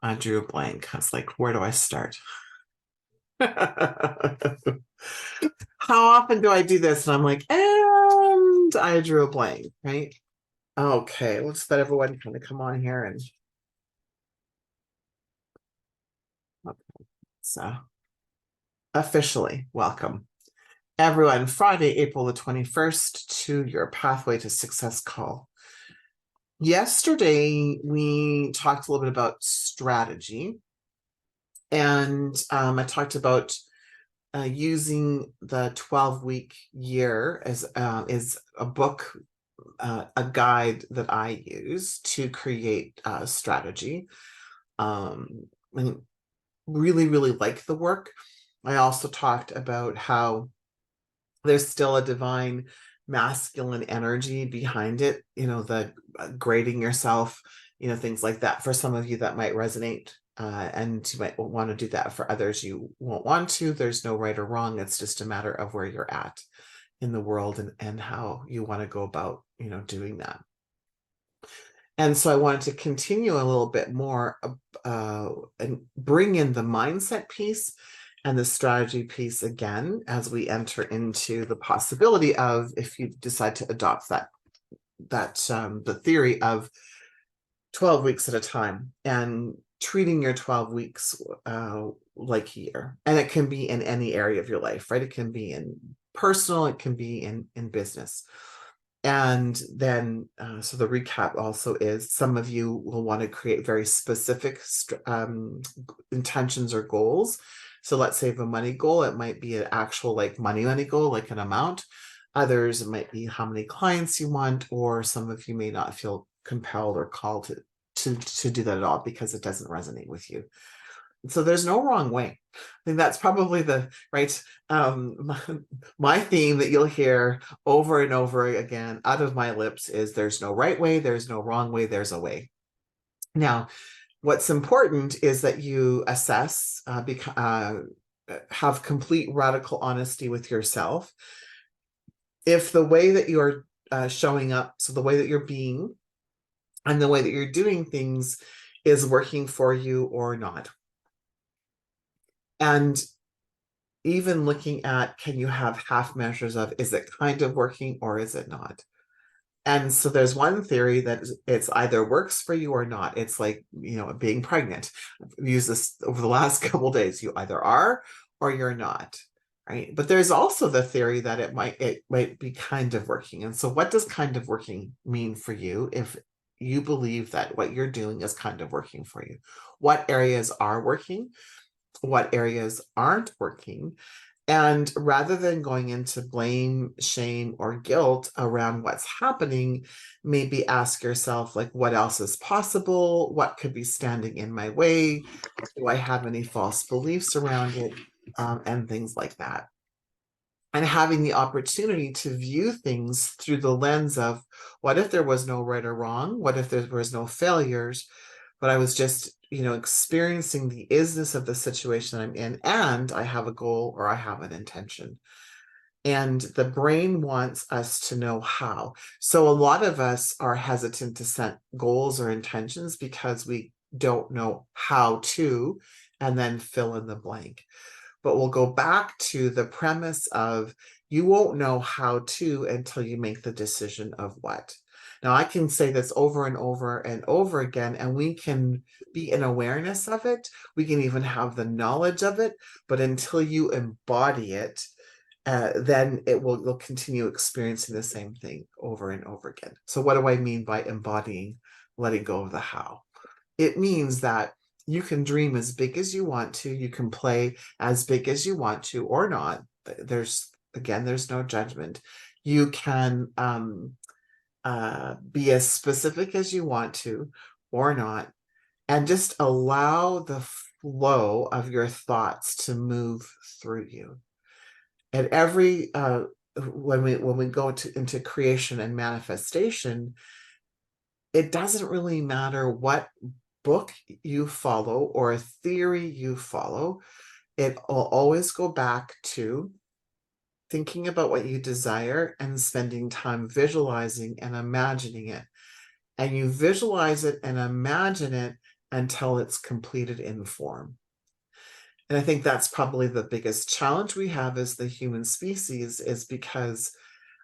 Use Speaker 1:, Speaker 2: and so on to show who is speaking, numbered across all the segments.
Speaker 1: I drew a blank. I was like, where do I start? How often do I do this? And I'm like, and I drew a blank, right? Okay, let's let everyone kind of come on here and so officially welcome everyone. Friday, April the 21st to your Pathway to Success call. Yesterday, we talked a little bit about strategy, and I talked about using the 12-week year as is a book, a guide that I use to create strategy. And really, really like the work. I also talked about how there's still a divine masculine energy behind it, the grading yourself, things like that. For some of you that might resonate, and you might want to do that. For others, you won't want to. There's no right or wrong. It's just a matter of where you're at in the world and how you want to go about, doing that. And so I wanted to continue a little bit more and bring in the mindset piece and the strategy piece again as we enter into the possibility of, if you decide to adopt the theory of 12 weeks at a time and treating your 12 weeks like a year. And it can be in any area of your life, right? It can be in personal, it can be in business. And then, so the recap also is some of you will want to create very specific intentions or goals. So let's say if a money goal, it might be an actual like money goal, like an amount. Others, it might be how many clients you want, or some of you may not feel compelled or called to do that at all because it doesn't resonate with you. So there's no wrong way. I think that's probably the right my theme that you'll hear over and over again out of my lips is there's no right way, there's no wrong way, there's a way. Now, what's important is that you assess, have complete radical honesty with yourself. If the way that you're showing up, so the way that you're being and the way that you're doing things is working for you or not. And even looking at, can you have half measures of, is it kind of working or is it not? And so there's one theory that it's either works for you or not. It's like, being pregnant. I've used this over the last couple of days. You either are or you're not, right? But there's also the theory that it might be kind of working. And so what does kind of working mean for you if you believe that what you're doing is kind of working for you? What areas are working? What areas aren't working? And rather than going into blame, shame, or guilt around what's happening, maybe ask yourself, like, what else is possible? What could be standing in my way? Do I have any false beliefs around it? And things like that. And having the opportunity to view things through the lens of, what if there was no right or wrong? What if there was no failures? But I was just, experiencing the isness of the situation I'm in, and I have a goal or I have an intention. And the brain wants us to know how. So a lot of us are hesitant to set goals or intentions because we don't know how to, and then fill in the blank. But we'll go back to the premise of, you won't know how to until you make the decision of what. Now, I can say this over and over and over again, and we can be in awareness of it. We can even have the knowledge of it, but until you embody it, then you'll continue experiencing the same thing over and over again. So what do I mean by embodying, letting go of the how? It means that you can dream as big as you want to. You can play as big as you want to or not. There's no judgment. You can be as specific as you want to or not, and just allow the flow of your thoughts to move through you. And every when we go into creation and manifestation, it doesn't really matter what book you follow or a theory you follow. It will always go back to thinking about what you desire and spending time visualizing and imagining it. And you visualize it and imagine it until it's completed in form. And I think that's probably the biggest challenge we have as the human species, is because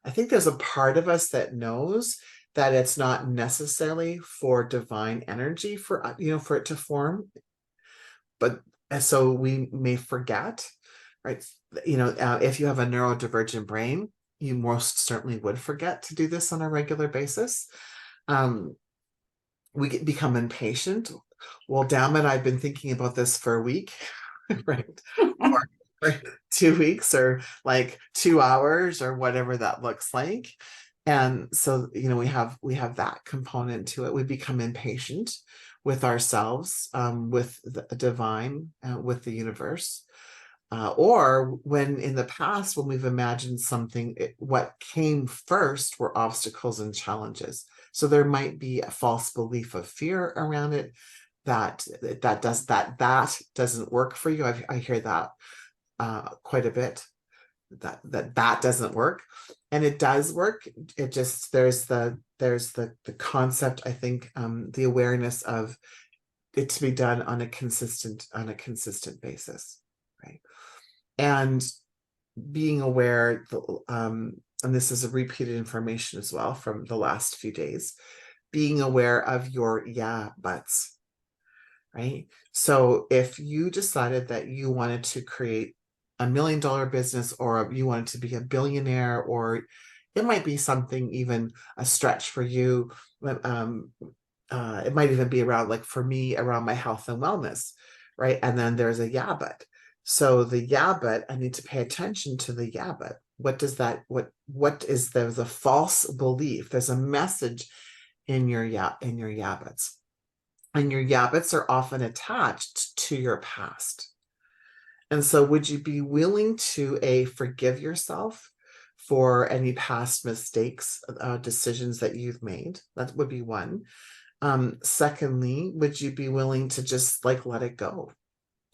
Speaker 1: I think there's a part of us that knows that it's not necessarily for divine energy for for it to form, but so we may forget, right? If you have a neurodivergent brain, you most certainly would forget to do this on a regular basis. Um, become impatient. Well, damn it, I've been thinking about this for a week, right? Or 2 weeks, or like 2 hours, or whatever that looks like. And so, we have that component to it. We become impatient with ourselves, with the divine, with the universe. Or when in the past, when we've imagined something, what came first were obstacles and challenges. So there might be a false belief of fear around it, that doesn't work for you. I hear that quite a bit. That doesn't work, and it does work. It just there's the concept. I think the awareness of it to be done on a consistent basis, right? And being aware, and this is a repeated information as well from the last few days, being aware of your yeah buts, right? So if you decided that you wanted to create $1 million business, or you wanted to be a billionaire, or it might be something, even a stretch for you. It might even be around, like for me, around my health and wellness, right? And then there's a yeah, but. So the yeah, but I need to pay attention to the yeah, but. What does that, what is, there's a false belief. There's a message in your yeah buts. And your yeah buts are often attached to your past. And so would you be willing to forgive yourself for any past mistakes, decisions that you've made? That would be one. Secondly, would you be willing to just like let it go?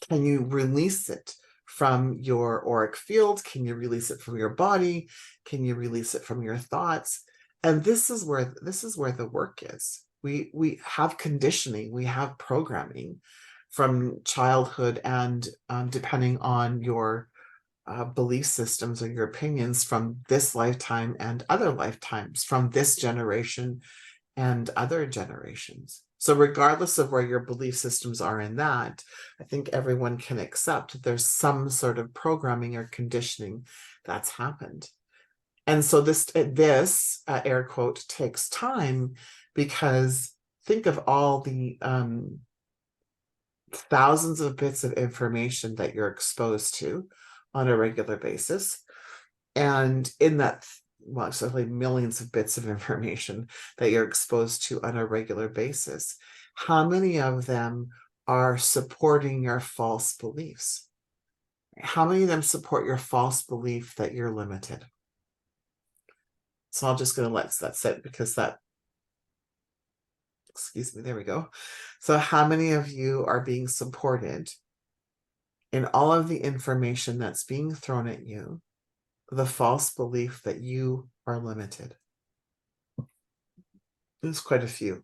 Speaker 1: Can you release it from your auric field? Can you release it from your body? Can you release it from your thoughts? And this is where the work is. We have conditioning, we have programming from childhood, and depending on your belief systems or your opinions, from this lifetime and other lifetimes, from this generation and other generations. So regardless of where your belief systems are in that, I think everyone can accept that there's some sort of programming or conditioning that's happened. And so this air quote takes time, because think of all the thousands of bits of information that you're exposed to on a regular basis. And in that, well, certainly millions of bits of information that you're exposed to on a regular basis, how many of them are supporting your false beliefs? How many of them support your false belief that you're limited? So I'm just going to let that sit, because that, excuse me, there we go. So how many of you are being supported in all of the information that's being thrown at you, the false belief that you are limited? There's quite a few.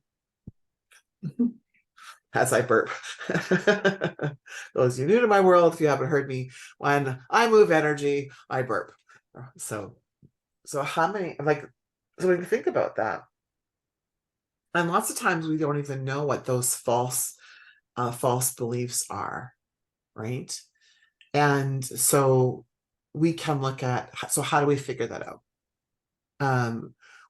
Speaker 1: As I burp. Those of you new to my world, if you haven't heard me, when I move energy, I burp. So how many, so when you think about that, and lots of times we don't even know what those false beliefs are, right? And so we can look at, so how do we figure that out?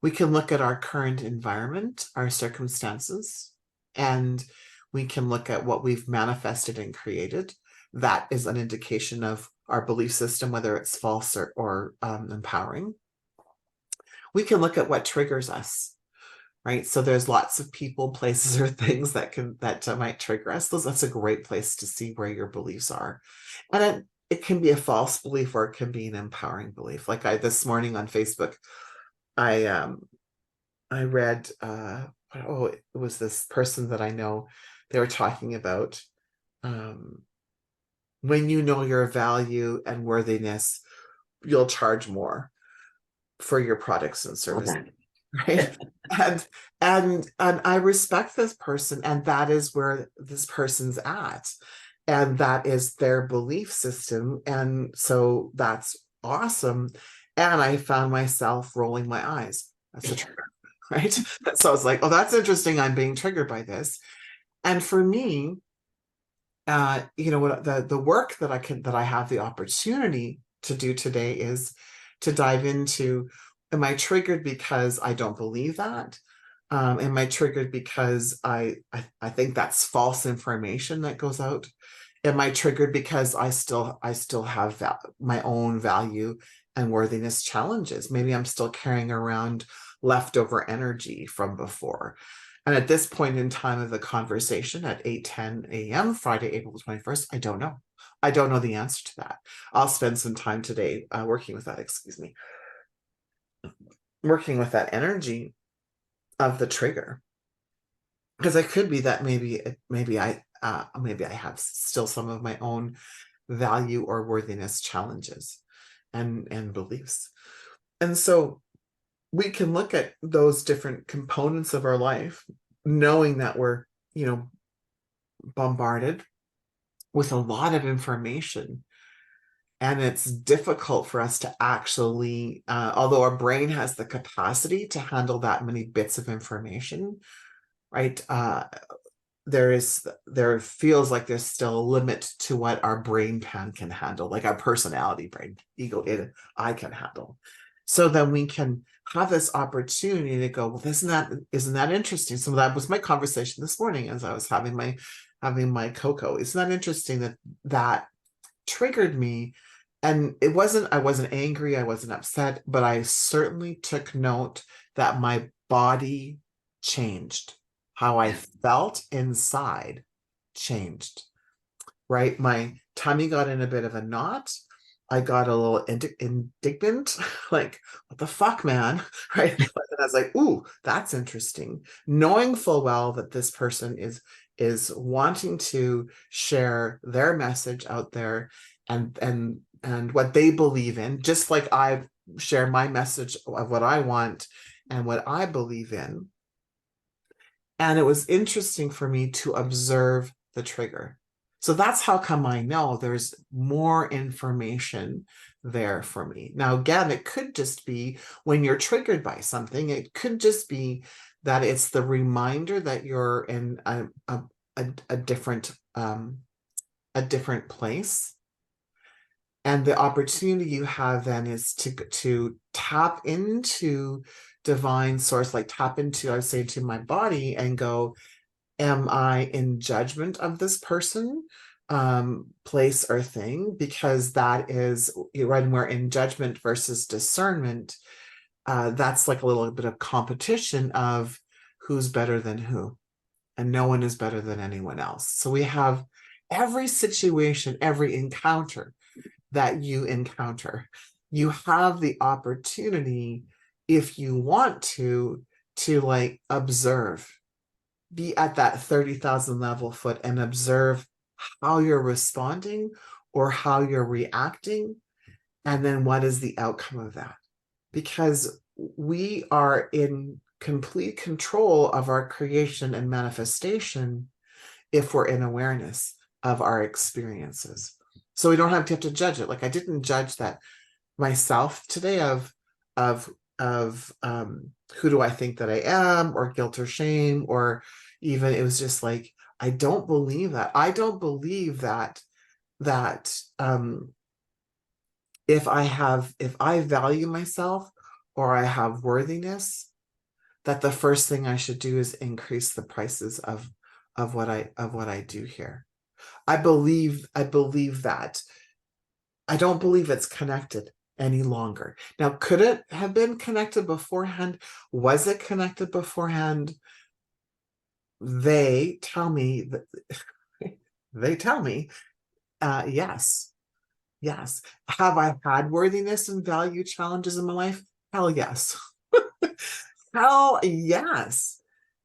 Speaker 1: We can look at our current environment, our circumstances, and we can look at what we've manifested and created. That is an indication of our belief system, whether it's false or empowering. We can look at what triggers us, right? So there's lots of people, places, or things that might trigger us. That's a great place to see where your beliefs are. And it can be a false belief, or it can be an empowering belief. Like this morning on Facebook, I read it was this person that I know. They were talking about when you know your value and worthiness, you'll charge more for your products and services. Okay. right? And I respect this person, and that is where this person's at, and that is their belief system, and so that's awesome. And I found myself rolling my eyes. That's a trigger, right? So I was like, oh, that's interesting, I'm being triggered by this. And for me, what the work that I have the opportunity to do today is to dive into, am I triggered because I don't believe that? Am I triggered because I think that's false information that goes out? Am I triggered because I still have my own value and worthiness challenges? Maybe I'm still carrying around leftover energy from before. And at this point in time of the conversation at 8:10 a.m., Friday, April 21st, I don't know. I don't know the answer to that. I'll spend some time today working with that, working with that energy of the trigger. Because it could be that maybe I have still some of my own value or worthiness challenges and beliefs. And so we can look at those different components of our life, knowing that we're, bombarded with a lot of information. And it's difficult for us to actually, although our brain has the capacity to handle that many bits of information, right? There feels like there's still a limit to what our brain pan can handle, like our personality brain, ego, I can handle. So then we can have this opportunity to go, well, isn't that interesting? So that was my conversation this morning as I was having my cocoa. Isn't that interesting that triggered me? And I wasn't angry, I wasn't upset, but I certainly took note that my body changed. How I felt inside changed, right? My tummy got in a bit of a knot. I got a little indignant, like, what the fuck, man? Right? And I was like, ooh, that's interesting. Knowing full well that this person is wanting to share their message out there and what they believe in, just like I share my message of what I want and what I believe in. And it was interesting for me to observe the trigger. So that's how come I know there's more information there for me. Now, again, it could just be when you're triggered by something, it could just be that it's the reminder that you're in a different place. And the opportunity you have then is to tap into divine source, like tap into, I would say, to my body and go, am I in judgment of this person, place, or thing? Because that is when we're in judgment versus discernment, that's like a little bit of competition of who's better than who, and no one is better than anyone else. So we have every situation, every encounter that you encounter, you have the opportunity, if you want to like observe, be at that 30,000 level foot and observe how you're responding or how you're reacting. And then what is the outcome of that? Because we are in complete control of our creation and manifestation if we're in awareness of our experiences. So we don't have to judge it. Like I didn't judge that myself today of who do I think that I am, or guilt or shame, or even it was just like, I don't believe that. I don't believe that if I value myself or I have worthiness, that the first thing I should do is increase the prices of what I do here. I believe that. I don't believe it's connected any longer. Now, could it have been connected beforehand? Was it connected beforehand? They tell me that they tell me, yes. Yes. Have I had worthiness and value challenges in my life? Hell yes. Hell yes.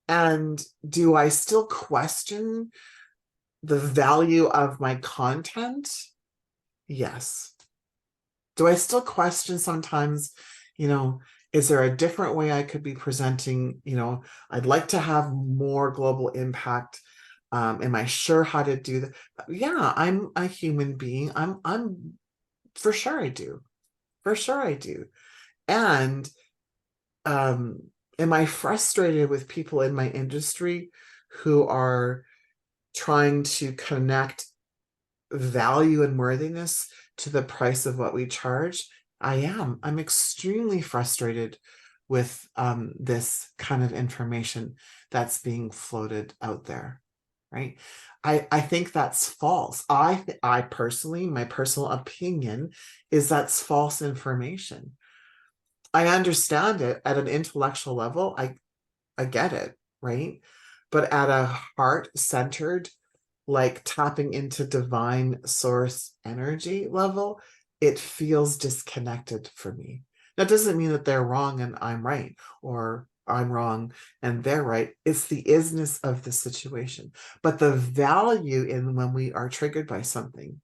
Speaker 1: And do I still question the value of my content? Yes. Do I still question sometimes, you know, Is there a different way I could be presenting? I'd like to have more global impact. Am I sure how to do that? Yeah, I'm a human being. I'm for sure I do. For sure I do. And um, am I frustrated with people in my industry who are trying to connect value and worthiness to the price of what we charge? I am. I'm extremely frustrated with this kind of information that's being floated out there, right? I think that's false. I personally, my personal opinion is that's false information. I understand it at an intellectual level. I get it, right? But at a heart-centered, like tapping into divine source energy level, it feels disconnected for me. That doesn't mean that they're wrong and I'm right, or I'm wrong and they're right. It's the isness of the situation. But the value in when we are triggered by something,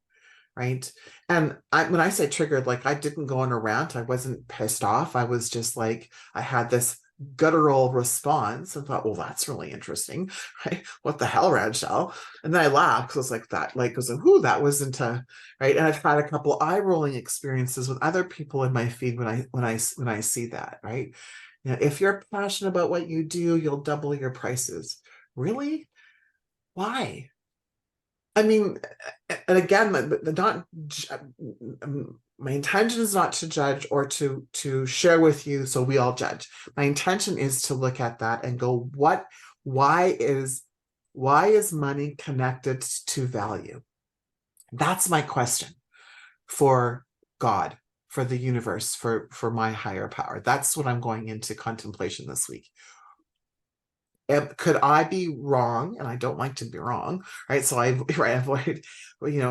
Speaker 1: right? And when I say triggered, like I didn't go on a rant. I wasn't pissed off. I was just like, I had this guttural response and thought, well, that's really interesting, right? What the hell, Rachel? And then I laughed because I was like, that, like, was whoo, that wasn't a right. And I've had a couple eye rolling experiences with other people in my feed when I see that, right? If you're passionate about what you do, you'll double your prices. Really? Why? I mean, and again, not my intention is not to judge or to share with you so we all judge. My intention is to look at that and go, why is money connected to value? That's my question for God, for the universe, for my higher power. That's what I'm going into contemplation this week. Could I be wrong? And I don't like to be wrong, right? So I avoid,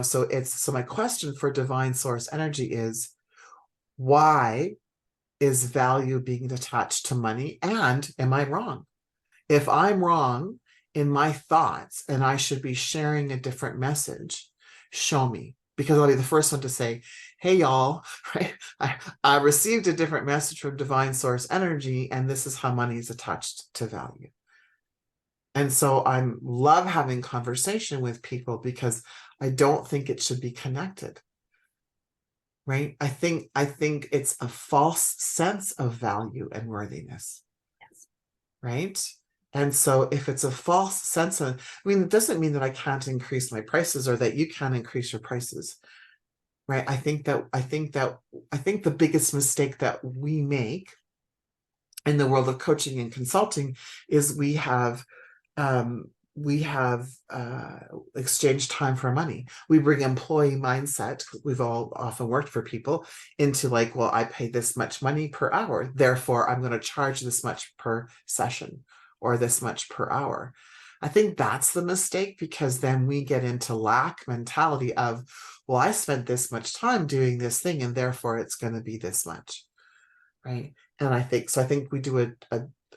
Speaker 1: so my question for divine source energy is, why is value being attached to money? And am I wrong? If I'm wrong in my thoughts and I should be sharing a different message, show me. Because I'll be the first one to say, hey, y'all, right? I received a different message from divine source energy, and this is how money is attached to value. And so I love having conversation with people because I don't think it should be connected. Right? I think it's a false sense of value and worthiness.
Speaker 2: Yes.
Speaker 1: Right? And so if it's a false sense of, it doesn't mean that I can't increase my prices or that you can't increase your prices. Right? I think the biggest mistake that we make in the world of coaching and consulting is we have exchanged time for money. We bring employee mindset. We've all often worked for people into like, well, I pay this much money per hour, therefore I'm going to charge this much per session or this much per hour. I think that's the mistake, because then we get into lack mentality of, well, I spent this much time doing this thing and therefore it's going to be this much, right? And I think we do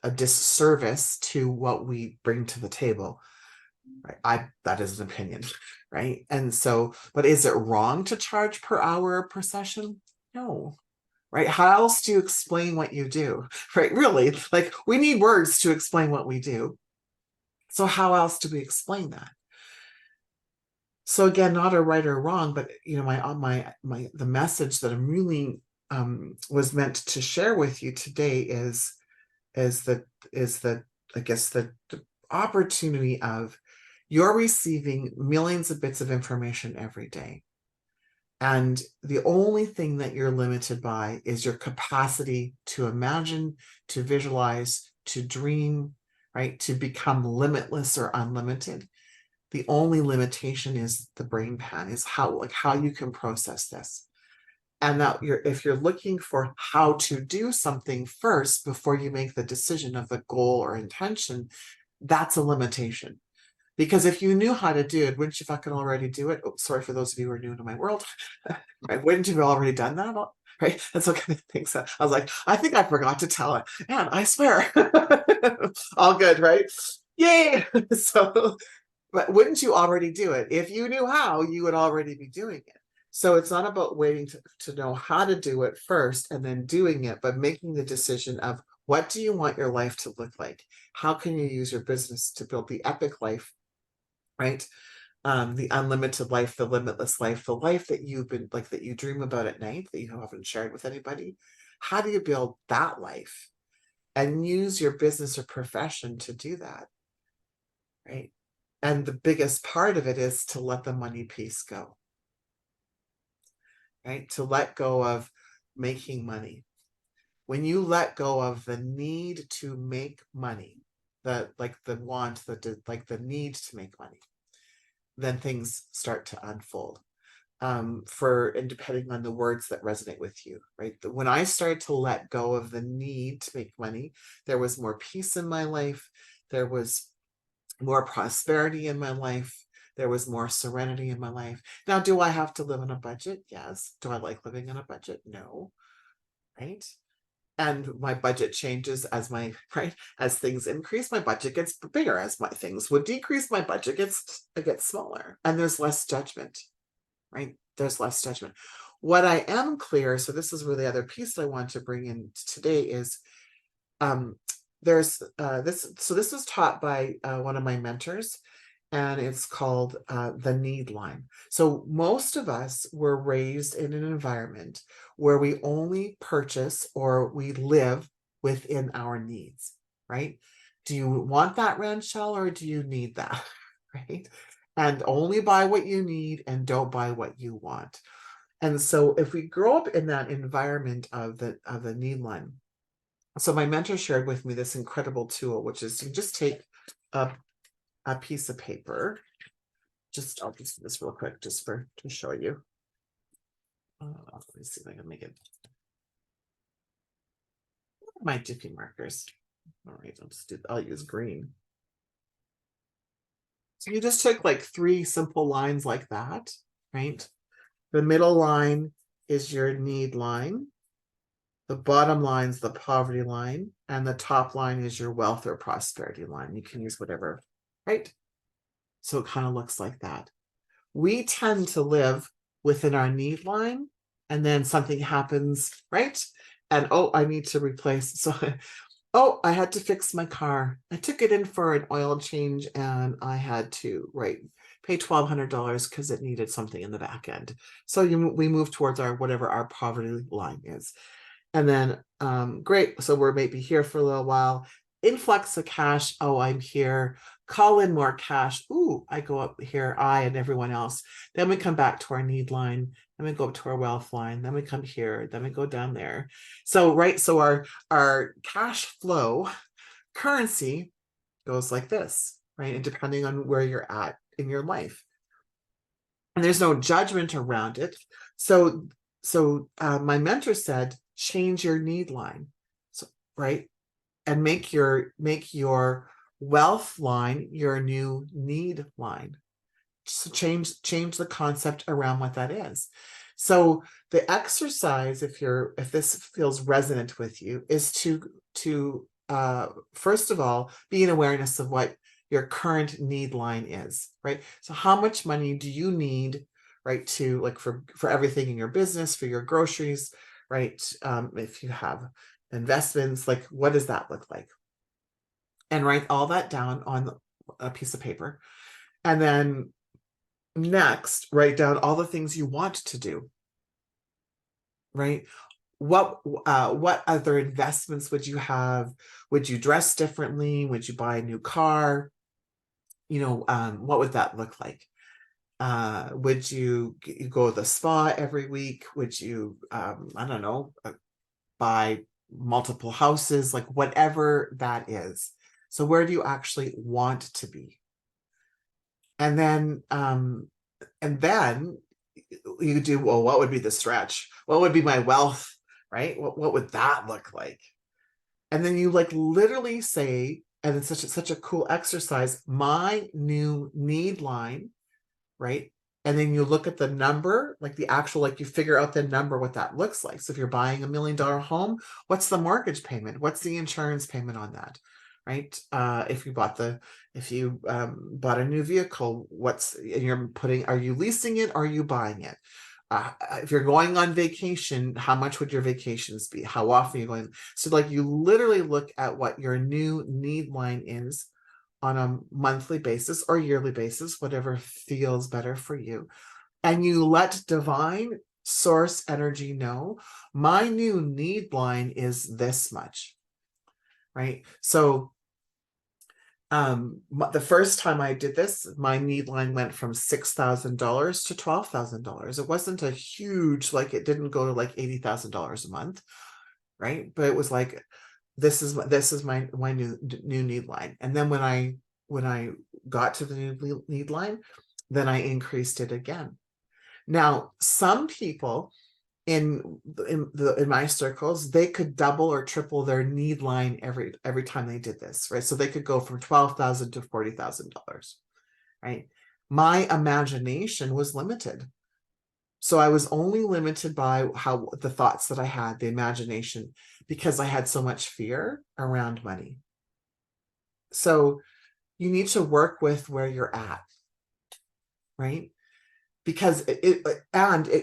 Speaker 1: a disservice to what we bring to the table, right? That is an opinion, right? And so, but is it wrong to charge per hour or per session? No, right? How else do you explain what you do, right? Really, like we need words to explain what we do. So how else do we explain that? So again, not a right or wrong, but the message that I'm really was meant to share with you today is the I guess the opportunity of, you're receiving millions of bits of information every day. And the only thing that you're limited by is your capacity to imagine, to visualize, to dream, right? To become limitless or unlimited. The only limitation is the brain pan, is how you can process this. And that if you're looking for how to do something first before you make the decision of the goal or intention, that's a limitation. Because if you knew how to do it, wouldn't you fucking already do it? Oh, sorry for those of you who are new to my world. Right? Wouldn't you have already done that? Right? That's what kind of things. I was like, I think I forgot to tell it. Man, I swear. All good, right? Yay! So, but wouldn't you already do it? If you knew how, you would already be doing it. So it's not about waiting to know how to do it first and then doing it, but making the decision of what do you want your life to look like? How can you use your business to build the epic life, right? The unlimited life, the limitless life, the life that you've been like that you dream about at night that you haven't shared with anybody. How do you build that life and use your business or profession to do that? Right. And the biggest part of it is to let the money piece go, right? To let go of making money. When you let go of the need to make money, the like the want, like the need to make money, then things start to unfold. And depending on the words that resonate with you, right? When I started to let go of the need to make money, there was more peace in my life. There was more prosperity in my life. There was more serenity in my life. Now, do I have to live on a budget? Yes. Do I like living on a budget? No. Right. And my budget changes as right, as things increase, my budget gets bigger. As my things would decrease, my budget gets smaller, and there's less judgment, right? There's less judgment. What I am clear, so this is really the other piece that I want to bring in today is there's this was taught by one of my mentors, and it's called the need line. So most of us were raised in an environment where we only purchase or we live within our needs, right? Do you want that Rand shell or do you need that? Right? And only buy what you need and don't buy what you want. And so if we grow up in that environment of the need line, so my mentor shared with me this incredible tool, which is you just take a piece of paper. I'll just do this real quick just to show you. Let me see if I can make it. My Dippy markers. All right, I'll use green. So you just took like 3 simple lines like that, right? The middle line is your need line. The bottom line is the poverty line, and the top line is your wealth or prosperity line. You can use whatever, right? So it kind of looks like that. We tend to live within our need line, and then something happens, right? And oh, I need to replace. So, oh, I had to fix my car. I took it in for an oil change, and I had to pay $1,200 because it needed something in the back end. So we move towards whatever our poverty line is. And then, great. So we're maybe here for a little while. Influx of cash. Oh, I'm here. Call in more cash. Ooh, I go up here, I and everyone else. Then we come back to our need line. Then we go up to our wealth line. Then we come here. Then we go down there. So, right. So our cash flow currency goes like this, right? And depending on where you're at in your life. And there's no judgment around it. So my mentor said, change your need line, so right, and make your wealth line your new need line. So change the concept around what that is. So the exercise, if this feels resonant with you, is to first of all be in awareness of what your current need line is, right? So how much money do you need, right, to like for everything in your business, for your groceries, right? If you have investments, like what does that look like? And write all that down on a piece of paper. And then next, write down all the things you want to do, right? What other investments would you have? Would you dress differently? Would you buy a new car? What would that look like? Would you go to the spa every week? Would you, I don't know, buy multiple houses, like whatever that is. So where do you actually want to be? And then you do, well, what would be the stretch? What would be my wealth, right? What would that look like? And then you like literally say, and it's such a cool exercise, my new need line, right? And then you look at the number, like the actual, like you figure out the number, what that looks like. So if you're buying $1 million home, what's the mortgage payment? What's the insurance payment on that? Right? If you bought a new vehicle, are you leasing it? Or are you buying it? If you're going on vacation, how much would your vacations be? How often are you going? So like you literally look at what your new need line is on a monthly basis or yearly basis, whatever feels better for you. And you let divine source energy know my new need line is this much, right? So the first time I did this, my need line went from $6,000 to $12,000. It wasn't a huge, like it didn't go to like $80,000 a month, right? But it was like, this is my new need line. And then when I got to the new need line, then I increased it again. Now, some people in my circles, they could double or triple their need line every time they did this, right? So they could go from $12,000 to $40,000, right? My imagination was limited. So I was only limited by how the thoughts that I had, the imagination, because I had so much fear around money. So you need to work with where you're at, right? Because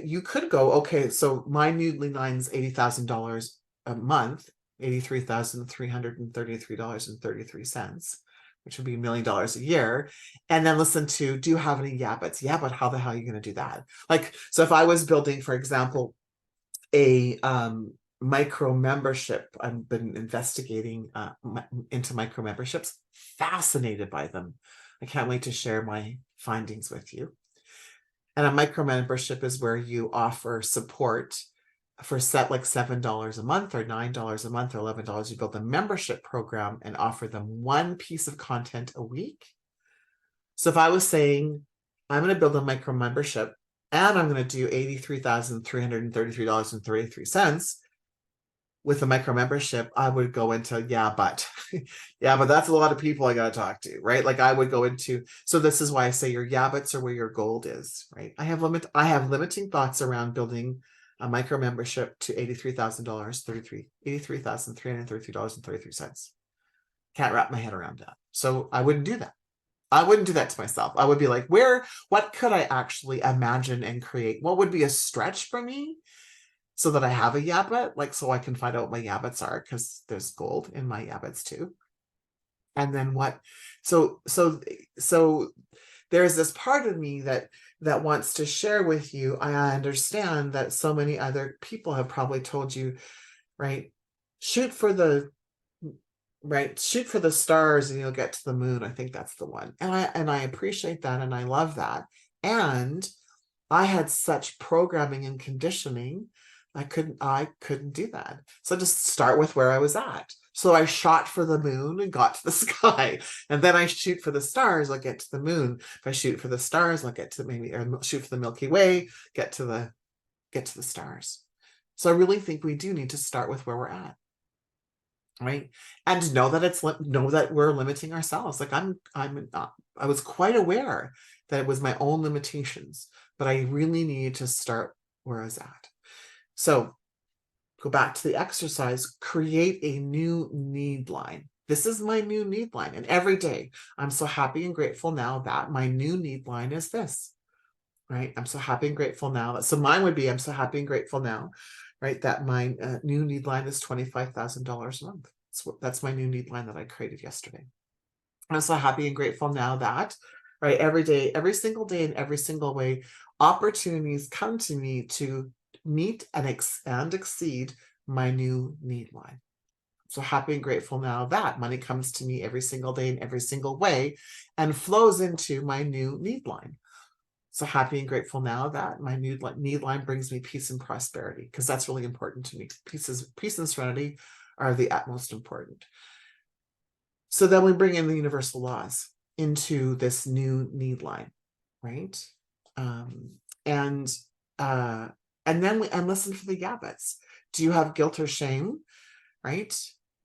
Speaker 1: you could go, okay, so my new line's $80,000 a month, $83,333.33, which would be $1 million a year. And then listen to, do you have any Yabbits? Yeah, but how the hell are you going to do that? Like, so if I was building, for example, a micro membership, I've been investigating into micro memberships, fascinated by them. I can't wait to share my findings with you. And a micro membership is where you offer support for set like $7 a month or $9 a month or $11. You build a membership program and offer them one piece of content a week. So if I was saying, I'm going to build a micro membership and I'm going to do $83,333.33 with a micro membership, I would go into, yeah, but that's a lot of people I got to talk to, right? Like I would go into, so this is why I say your Yabbits are where your gold is, right? I have limiting thoughts around building a micro membership to $83,333.33. Can't wrap my head around that. So I wouldn't do that. I wouldn't do that to myself. I would be like, what could I actually imagine and create? What would be a stretch for me? So that I have a Yabbit, like so I can find out what my Yabbits are, because there's gold in my Yabbits too. And then what? So there's this part of me that wants to share with you. I understand that so many other people have probably told you, right? Shoot for the stars and you'll get to the moon. I think that's the one. And I appreciate that and I love that. And I had such programming and conditioning, I couldn't do that. So just start with where I was at. So I shot for the moon and got to the sky. And then I shoot for the stars, I'll get to the moon. If I shoot for the stars, I'll get to or shoot for the Milky Way, get to the stars. So I really think we do need to start with where we're at. Right. And know that we're limiting ourselves. Like I was quite aware that it was my own limitations, but I really needed to start where I was at. So go back to the exercise, create a new need line. This is my new need line. And every day I'm so happy and grateful now that my new need line is this, right? I'm so happy and grateful now. So mine would be, I'm so happy and grateful now, right? That my new need line is $25,000 a month. That's my new need line that I created yesterday. I'm so happy and grateful now that, right, every day, every single day in every single way, opportunities come to me to meet and exceed my new need line. So happy and grateful now that money comes to me every single day in every single way and flows into my new need line. So happy and grateful now that my new need line brings me peace and prosperity, because that's really important to me. Peace and serenity are the utmost important. So then we bring in the universal laws into this new need line, right? And then we listen for the Yabbits. Do you have guilt or shame, right?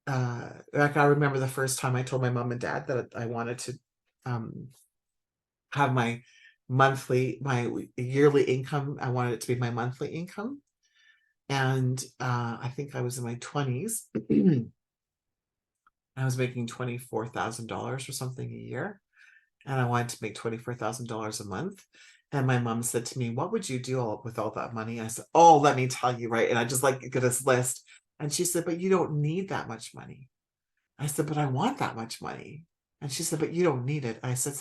Speaker 1: Like I remember the first time I told my mom and dad that I wanted to have my yearly income. I wanted it to be my monthly income. And I think I was in my 20s. I was making $24,000 or something a year. And I wanted to make $24,000 a month. And my mom said to me, what would you do with all that money? I said, oh, let me tell you, right? And I just like get this list. And she said, but you don't need that much money. I said, but I want that much money. And she said, but you don't need it. I says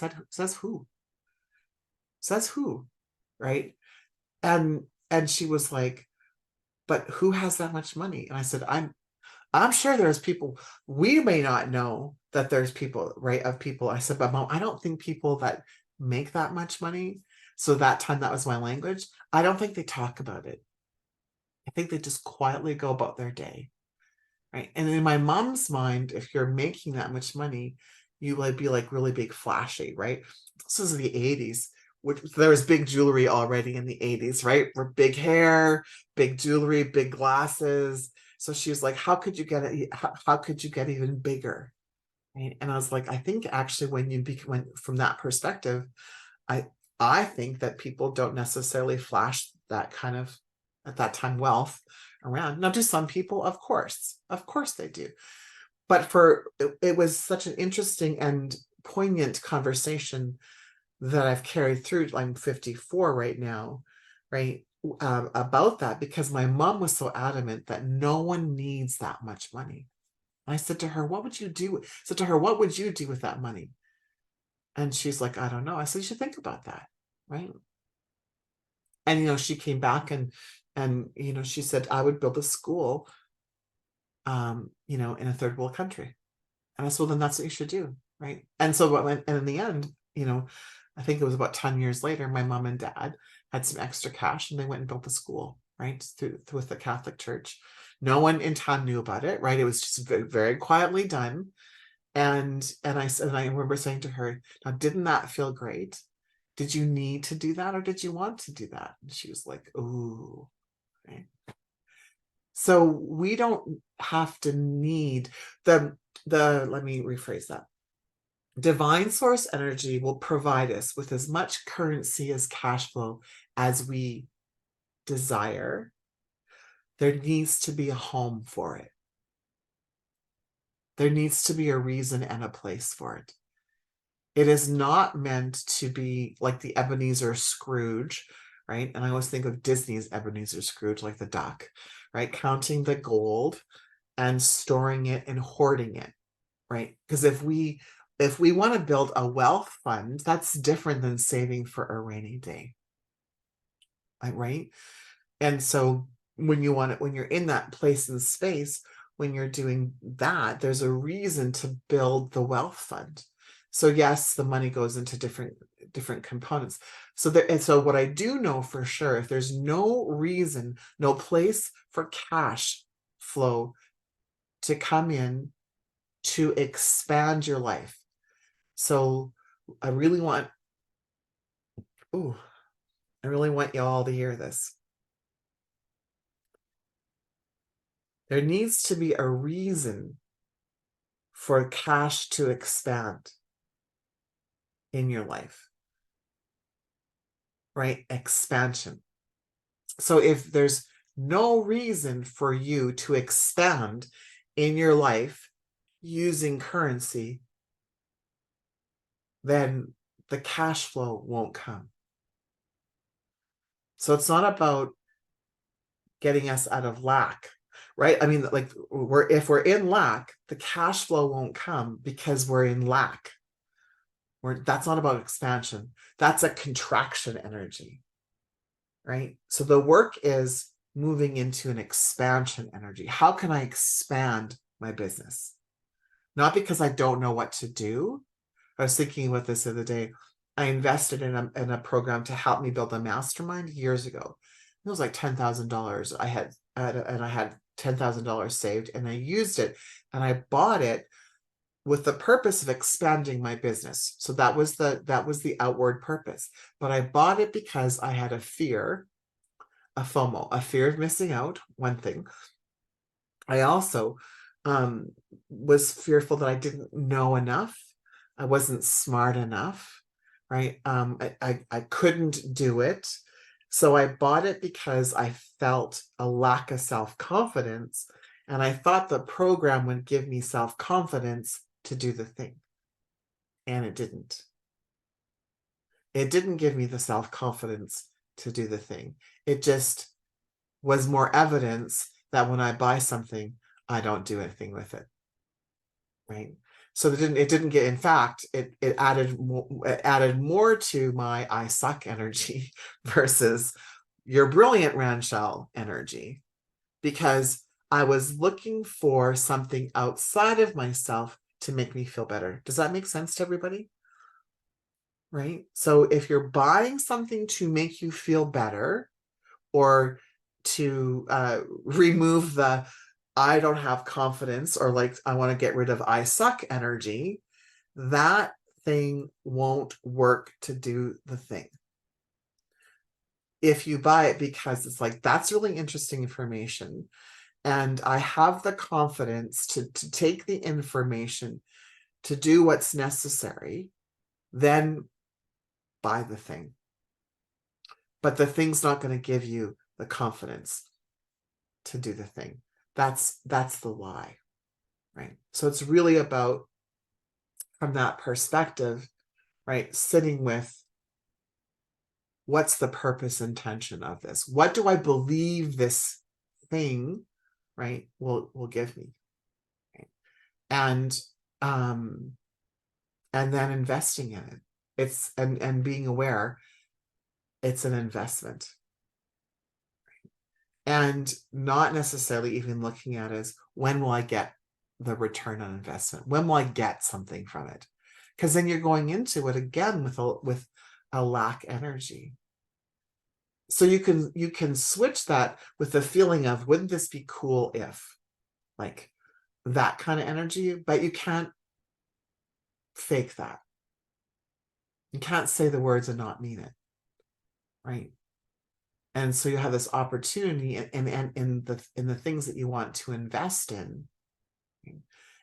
Speaker 1: who? Says who? Right. And she was like, but who has that much money? And I said, I'm sure there's people, we may not know that there's people, right? Of people. I said, but Mom, I don't think people that make that much money. So that time that was my language. I don't think they talk about it. I think they just quietly go about their day. Right. And in my mom's mind, if you're making that much money, you like be like really big flashy, right? This is the 80s, which there was big jewelry already in the 80s, right? Where big hair, big jewelry, big glasses. So she was like, how could you get it? How could you get even bigger? Right. And I was like, I think actually when you become from that perspective, I I think that people don't necessarily flash that kind of at that time wealth around. Now, do some people? Of course they do. But it was such an interesting and poignant conversation that I've carried through. I'm 54 right now, right? About that because my mom was so adamant that no one needs that much money. I said to her, "What would you do?" I said to her, "What would you do with that money?" And she's like, "I don't know." I said, "You should think about that, right?" And she came back and she said, "I would build a school, in a third world country." And I said, "Well, then that's what you should do, right?" And so and in the end, I think it was about 10 years later, my mom and dad had some extra cash and they went and built a school, right? With the Catholic Church. No one in town knew about it, right? It was just very, very quietly done. And I said, and I remember saying to her, now, didn't that feel great? Did you need to do that or did you want to do that? And she was like, ooh, right. So we don't have to need let me rephrase that. Divine source energy will provide us with as much currency as cash flow as we desire. There needs to be a home for it. There needs to be a reason and a place for it. It is not meant to be like the Ebenezer Scrooge, right? And I always think of Disney's Ebenezer Scrooge, like the duck, right? Counting the gold and storing it and hoarding it, right? Because if we want to build a wealth fund, that's different than saving for a rainy day, right? And so when you're in that place and space, when you're doing that, there's a reason to build the wealth fund. So yes, the money goes into different components. So what I do know for sure, if there's no reason, no place for cash flow to come in to expand your life. So I really want, ooh, I really want you all to hear this. There needs to be a reason for cash to expand in your life, right? Expansion. So if there's no reason for you to expand in your life using currency, then the cash flow won't come. So it's not about getting us out of lack, right? I mean, like if we're in lack, the cash flow won't come because we're in lack. That's not about expansion. That's a contraction energy, right? So the work is moving into an expansion energy. How can I expand my business? Not because I don't know what to do. I was thinking about this the other day. I invested in a program to help me build a mastermind years ago. It was like $10,000. I had $10,000 saved, and I used it, and I bought it with the purpose of expanding my business. So that was the outward purpose. But I bought it because I had a fear, a FOMO, a fear of missing out, one thing. I also was fearful that I didn't know enough. I wasn't smart enough, right? I couldn't do it. So I bought it because I felt a lack of self-confidence. And I thought the program would give me self-confidence to do the thing. And it didn't. It didn't give me the self-confidence to do the thing. It just was more evidence that when I buy something, I don't do anything with it. Right. So it didn't get, in fact, it added more to my I suck energy versus your brilliant, Ranchelle energy, because I was looking for something outside of myself to make me feel better. Does that make sense to everybody? Right. So if you're buying something to make you feel better, or to remove the I don't have confidence, or like I want to get rid of I suck energy, that thing won't work to do the thing. If you buy it because it's like, that's really interesting information, and I have the confidence to take the information to do what's necessary, then buy the thing. But the thing's not going to give you the confidence to do the thing. That's the lie, right? So it's really about, from that perspective, right, sitting with, what's the purpose intention of this? What do I believe this thing, right, will give me, right? And then investing in it. It's and being aware it's an investment, and not necessarily even looking at it as, when will I get the return on investment? When will I get something from it? Because then you're going into it again with a lack energy. So you can switch that with the feeling of, wouldn't this be cool if, like, that kind of energy, but you can't fake that. You can't say the words and not mean it, right? And so you have this opportunity and in the things that you want to invest in.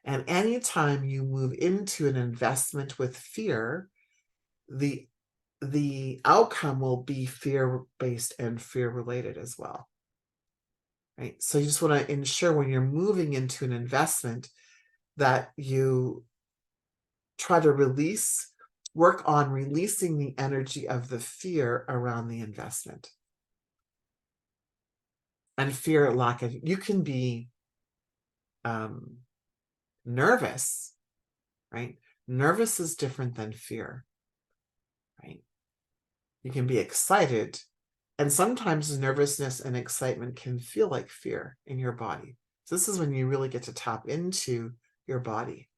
Speaker 1: And anytime you move into an investment with fear, the outcome will be fear-based and fear-related as well. Right? So you just want to ensure, when you're moving into an investment, that you try to work on releasing the energy of the fear around the investment. And fear, lack of, you can be nervous, right? Nervous is different than fear, right? You can be excited, and sometimes nervousness and excitement can feel like fear in your body. So this is when you really get to tap into your body.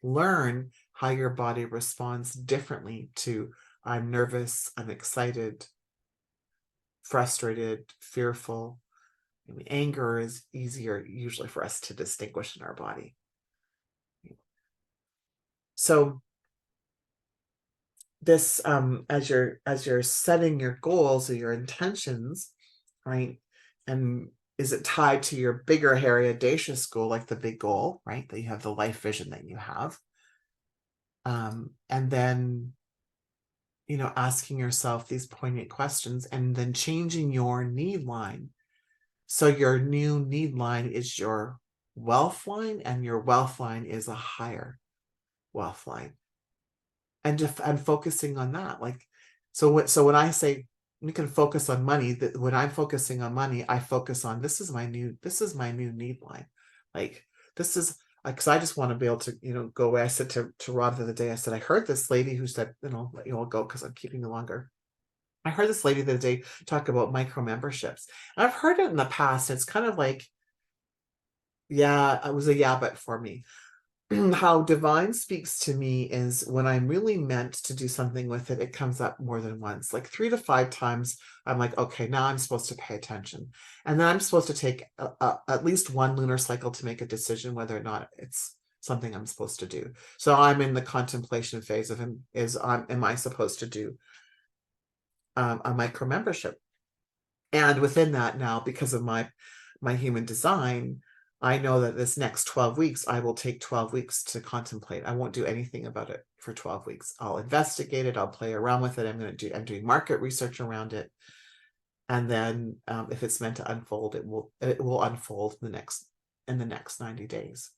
Speaker 1: Learn how your body responds differently to, I'm nervous, I'm excited, frustrated, fearful. I mean, anger is easier usually for us to distinguish in our body. So this, as you're setting your goals or your intentions, right, and is it tied to your bigger, hairy, audacious goal, like the big goal, right, that you have, the life vision that you have, and then, asking yourself these poignant questions, and then changing your need line. So your new need line is your wealth line, and your wealth line is a higher wealth line. And focusing on that, like, so when I say you can focus on money, that when I'm focusing on money, I focus on, this is my new need line. Like, this is like, because I just want to be able to, go away. I said to Rob the other day, I said, I heard this lady who said, let you all go because I'm keeping you longer. I heard this lady the other day talk about micro memberships. And I've heard it in the past. It's kind of like, yeah, it was a yeah, but for me. How divine speaks to me is, when I'm really meant to do something with it, it comes up more than once, like 3 to 5 times. I'm like, okay, now I'm supposed to pay attention. And then I'm supposed to take at least one lunar cycle to make a decision whether or not it's something I'm supposed to do. So I'm in the contemplation phase of, am I supposed to do a micro membership? And within that, now, because of my human design, I know that this next 12 weeks, I will take 12 weeks to contemplate. I won't do anything about it for 12 weeks. I'll investigate it. I'll play around with it. I'm doing market research around it. And then if it's meant to unfold, it will unfold in the next 90 days.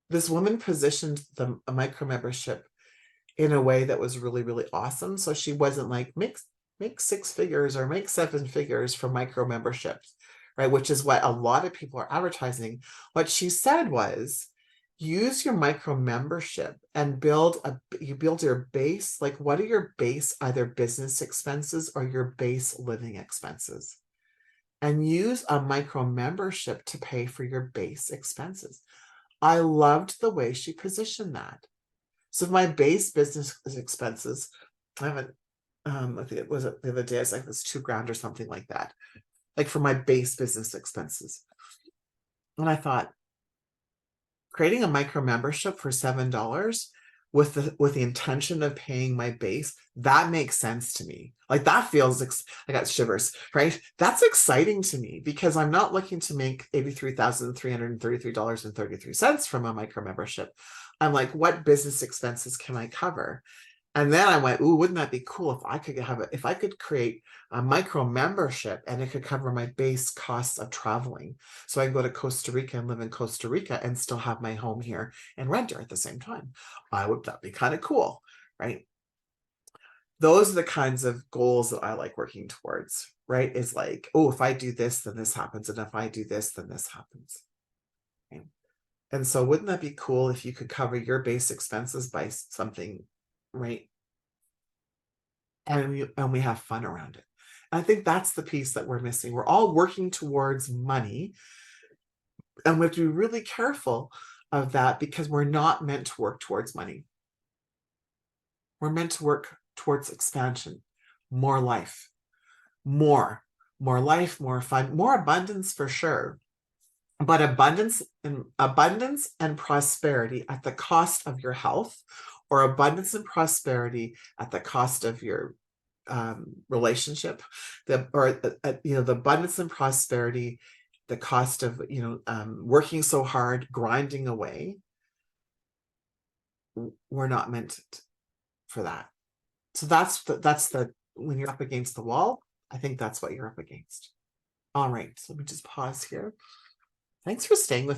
Speaker 1: This woman positioned a micro membership in a way that was really, really awesome. So she wasn't like, make 6 figures or make 7 figures from micro memberships, right? Which is what a lot of people are advertising. What she said was, use your micro membership and you build your base. Like, what are your base, either business expenses or your base living expenses? And use a micro membership to pay for your base expenses. I loved the way she positioned that. So my base business expenses, I haven't, I think it was the other day, I was like, it's $2,000 or something like that, like for my base business expenses. And I thought, creating a micro membership for $7 with the intention of paying my base, that makes sense to me. Like, that feels, I got shivers, right? That's exciting to me, because I'm not looking to make $83,333.33 from a micro membership. I'm like, what business expenses can I cover? And then I went, ooh, wouldn't that be cool if I could if I could create a micro membership and it could cover my base costs of traveling. So I can go to Costa Rica and live in Costa Rica and still have my home here and rent her at the same time. That'd be kind of cool, right? Those are the kinds of goals that I like working towards, right? Is like, oh, if I do this, then this happens. And if I do this, then this happens. Okay? And so wouldn't that be cool if you could cover your base expenses by something, right? And we have fun around it. And I think that's the piece that we're missing. We're all working towards money, and we have to be really careful of that, because we're not meant to work towards money. We're meant to work towards expansion, more life, more life, more fun, more abundance for sure. But abundance and prosperity at the cost of your health, or abundance and prosperity at the cost of your relationship, the abundance and prosperity, the cost of working so hard, grinding away. We're not meant for that. So that's the when you're up against the wall, I think that's what you're up against. All right, so let me just pause here. Thanks for staying with